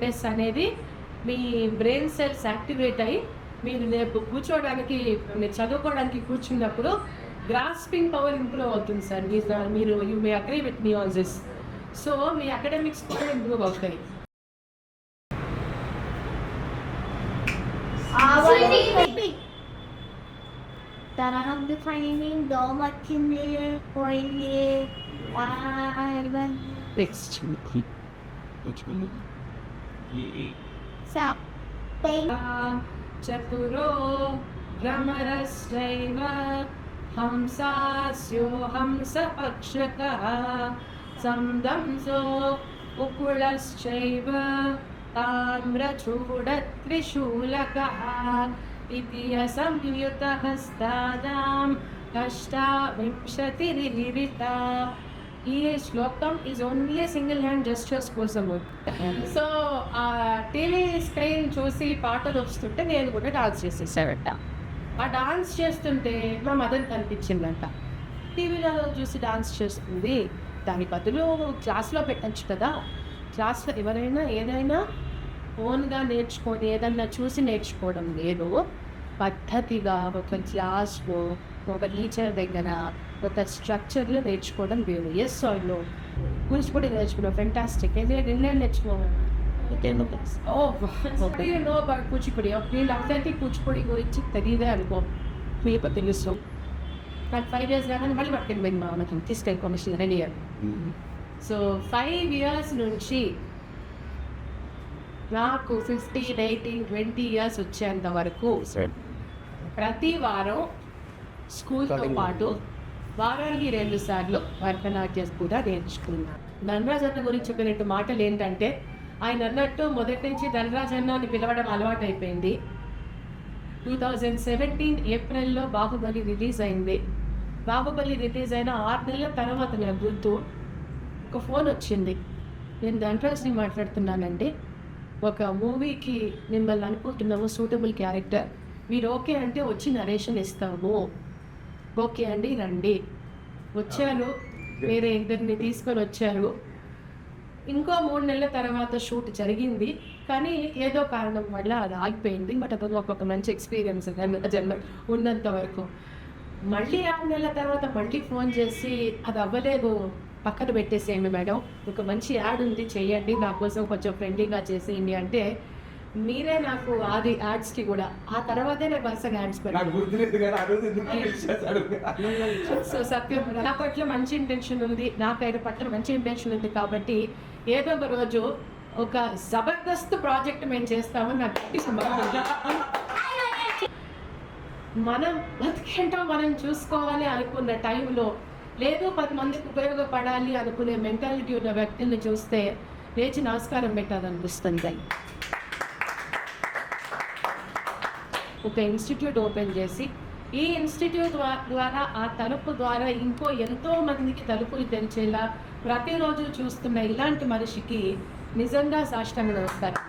Awareness అనేది మీ brain cells activate అయ్యి మీరు రేపు కూర్చోవడానికి, మీరు చదువుకోవడానికి కూర్చున్నప్పుడు గ్రాస్పింగ్ పవర్ ఇంప్రూవ్ అవుతుంది సార్. మీరు you may agree with me on this. So me academics కూడా ఇంప్రూవ్ అవుతాయి. తరహంది ఫైనింగ్ దోమకింది పోయింది నెక్స్ట్ చతురో భ్రమరశ్చైవ హంసాస్యో హంసపక్షకః సందంసో ఉకుళశ్చైవ తామ్రచూడత్రిశూలకః ఇతియ సంయుతహస్తానాం అష్టావింశతిరిరిత. ఈ శ్లోకం ఈజ్ ఓన్లీ సింగిల్ హ్యాండ్ జస్టర్స్ కోసం. సో ఆ టీవీ స్క్రీన్ చూసి పాటలు వస్తుంటే నేను కూడా డాన్స్ చేసేసానంట. ఆ డాన్స్ చేస్తుంటే మా మదర్ కనిపించిందంట. టీవీలో చూసి డాన్స్ చేస్తుంది, దాని బదులు క్లాస్లో పెట్టచ్చు కదా. క్లాస్లో ఎవరైనా ఏదైనా ఓన్గా నేర్చుకొని ఏదన్నా చూసి నేర్చుకోవడం లేదు, పద్ధతిగా ఒక క్లాస్లో ఒక టీచర్ దగ్గర ఒక స్ట్రక్చర్లో నేర్చుకోవడం వేరు. ఎస్ ఆర్లో కూచిపూడి నేర్చుకున్నాం, ఫెంటాస్టిక్. నిన్నే నేర్చుకోవాలి. Know about Kuchipudi. వీళ్ళందరికీ కూచిపూడి గురించి తెలియదే అనుకో, మీకు తెలుసు. నాకు 5 years కానీ మళ్ళీ పట్టుకుని మా మనకి తీసుకెళ్ళి కమిషన్ రెడీ అయ్యారు. సో 5 years నుంచి నాకు 15, 18, 20 years వచ్చేంత వరకు ప్రతి వారం స్కూల్తో పాటు వారానికి 2 సార్లు భరతనాట్యం కూడా నేర్చుకున్నాను. ధనరాజ్ అన్న గురించి చెప్పినట్టు మాటలు ఏంటంటే, ఆయన అన్నట్టు మొదటి నుంచి ధనరాజ్ అన్న అని పిలవడం అలవాటు అయిపోయింది. 2017 ఏప్రిల్లో బాహుబలి రిలీజ్ అయింది. బాహుబలి రిలీజ్ అయిన 6 నెలల తర్వాత నాకు గుర్తు ఒక ఫోన్ వచ్చింది. నేను ధనరాజ్ని మాట్లాడుతున్నానండి, ఒక మూవీకి మిమ్మల్ని అనుకుంటున్నాము, సూటబుల్ క్యారెక్టర్, మీరు ఓకే అంటే వచ్చి నరేషన్ ఇస్తాము. ఓకే అండి రండి. వచ్చారు, వేరే 2 తీసుకొని వచ్చారు. ఇంకో 3 నెలల తర్వాత షూట్ జరిగింది, కానీ ఏదో కారణం వల్ల అది ఆగిపోయింది. బట్ అది ఒక మంచి ఎక్స్పీరియన్స్ జన్మ ఉన్నంత వరకు. మళ్ళీ 6 నెలల తర్వాత మళ్ళీ ఫోన్ చేసి అది అవ్వలేదు, పక్కన పెట్టేసేయండి మేడం, ఒక మంచి యాడ్ ఉంది చేయండి, నా కోసం కొంచెం ఫ్రెండ్లీగా చేసేయండి అంటే మీరే నాకు అది యాడ్స్కి కూడా ఆ తర్వాతే నేను వరుసగా యాడ్స్ పెట్టాను. సో సత్యం, నా పట్ల మంచి ఇంటెన్షన్ ఉంది, నాకు ఆయన పట్ల మంచి ఇంటెన్షన్ ఉంది కాబట్టి ఏదో ఒక రోజు ఒక జబర్దస్త్ ప్రాజెక్ట్ మేము చేస్తామని నాకు మనం బతికేంటో మనం చూసుకోవాలి అనుకున్న టైంలో, లేదు 10 మందికి ఉపయోగపడాలి అనుకునే మెంటాలిటీ ఉన్న వ్యక్తుల్ని చూస్తే లేచి నమస్కారం పెట్టాలనిపిస్తుంది. ఒక ఇన్స్టిట్యూట్ ఓపెన్ చేసి ఈ ఇన్స్టిట్యూట్ ద్వారా ఆ తలుపు ద్వారా ఇంకో ఎంతో మందికి తలుపులు తెరిచేలా ప్రతిరోజు చూస్తున్న ఇలాంటి మనిషికి నిజంగా సాష్టాంగ నమస్కారం.